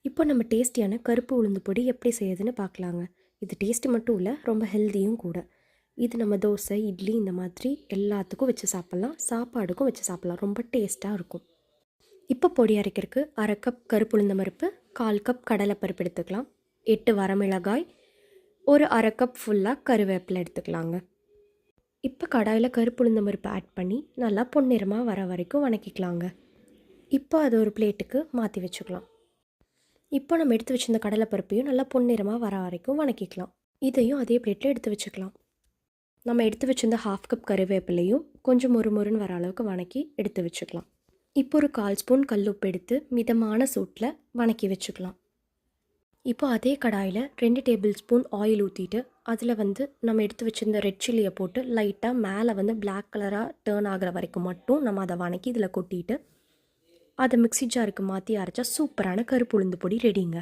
இப்போ நம்ம டேஸ்டியான கருப்பு உளுந்து பொடி எப்படி செய்யுதுன்னு பார்க்கலாங்க. இது டேஸ்ட்டு மட்டும் இல்லை, ரொம்ப ஹெல்த்தியும் கூட. இது நம்ம தோசை, இட்லி இந்த மாதிரி எல்லாத்துக்கும் வச்சு சாப்பிட்லாம். சாப்பாடுக்கும் வச்சு சாப்பிட்லாம். ரொம்ப டேஸ்ட்டாக இருக்கும். இப்போ பொடி அரைக்கிறதுக்கு 1/2 கப் கருப்பு உளுந்தம் பருப்பு, 1/4 கப் கடலைப்பருப்பு எடுத்துக்கலாம், 8 வரமிளகாய், ஒரு 1/2 கப் ஃபுல்லாக கருவேப்பிலை எடுத்துக்கலாங்க. இப்போ கடாயில் கருப்பு உளுந்தம் பருப்பு ஆட் பண்ணி நல்லா பொன்னிறமாக வர வரைக்கும் வணக்கிக்கலாங்க. இப்போ அது ஒரு பிளேட்டுக்கு மாற்றி வச்சுக்கலாம். இப்போ நம்ம எடுத்து வச்சிருந்த கடலைப்பருப்பையும் நல்லா பொன்னிறமாக வர வரைக்கும் வணக்கிக்கலாம். இதையும் அதே பிளேட்டில் எடுத்து வச்சுக்கலாம். நம்ம எடுத்து வச்சிருந்த 1/2 கப் கருவேப்பிலையும் கொஞ்சம் மொறுமொறுன்னு வர அளவுக்கு வணக்கி எடுத்து வச்சுக்கலாம். இப்போ ஒரு 1/4 ஸ்பூன் கல்லுப்பு எடுத்து மிதமான சூட்டில் வணக்கி வச்சுக்கலாம். இப்போ அதே கடாயில் 2 டேபிள் ஸ்பூன் ஆயில் ஊற்றிட்டு அதில் நம்ம எடுத்து வச்சிருந்த ரெட் சில்லியை போட்டு லைட்டாக மேலே பிளாக் கலராக டேர்ன் ஆகிற வரைக்கும் மட்டும் நம்ம அதை வணக்கி இதில் கொட்டிட்டு அதை மிக்ஸி ஜாருக்கு மாற்றி அரைச்சா சூப்பரான கருப்பு உளுந்து பொடி ரெடிங்க.